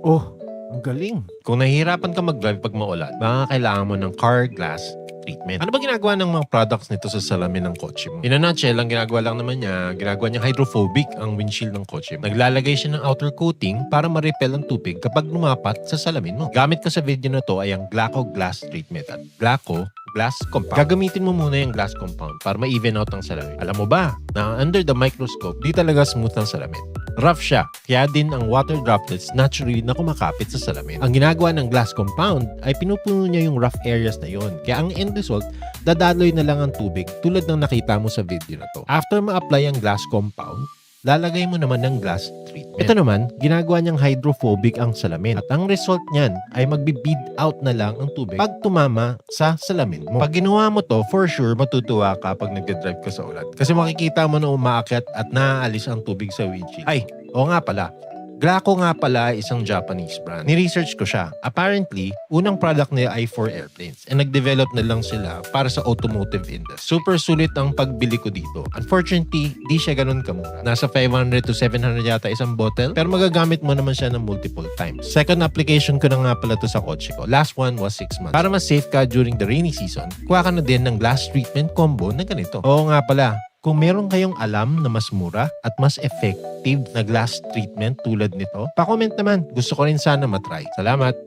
Oh, ang galing. Kung nahihirapan ka mag-drive pag maulan, baka kailangan mo ng car glass treatment. Ano ba ginagawa ng mga products nito sa salamin ng kotse mo? In a nutshell, ang ginagawa lang naman niya, ginagawa niya hydrophobic ang windshield ng kotse mo. Naglalagay siya ng outer coating para ma-repel ang tubig kapag lumapat sa salamin mo. Gamit ko sa video na to ay ang Glaco Glass Treatment at Glaco Glass Compound. Gagamitin mo muna yung glass compound para ma-even out ang salamin. Alam mo ba na under the microscope, di talaga smooth ang salamin. Rough siya, kaya din ang water droplets naturally na kumakapit sa salamin. Ang ginagawa ng glass compound ay pinupuno niya yung rough areas na yon. Kaya ang end result, dadaloy na lang ang tubig tulad ng nakita mo sa video na to. After ma-apply ang glass compound, lalagay mo naman ng glass treatment. Ito naman, ginagawa niyang hydrophobic ang salamin. At ang result niyan ay magbi-bead out na lang ang tubig pag tumama sa salamin mo. Pag ginawa mo to, for sure, matutuwa ka pag nagdadrive ka sa ulan. Kasi makikita mo na umaakyat at naaalis ang tubig sa windshield. Ay, oo nga pala. Glaco nga pala ay isang Japanese brand. Ni-research ko siya. Apparently, unang product nila ay for airplanes and nag-develop na lang sila para sa automotive industry. Super sulit ang pagbili ko dito. Unfortunately, di siya ganun kamura. Nasa 500 to 700 yata isang bottle, pero magagamit mo naman siya ng multiple times. Second application ko na nga pala to sa kotse ko. Last one was 6 months. Para mas safe ka during the rainy season, kuha ka na din ng glass treatment combo na ganito. Oo nga pala, kung meron kayong alam na mas mura at mas effective na glass treatment tulad nito, pa-comment naman. Gusto ko rin sana matry. Salamat!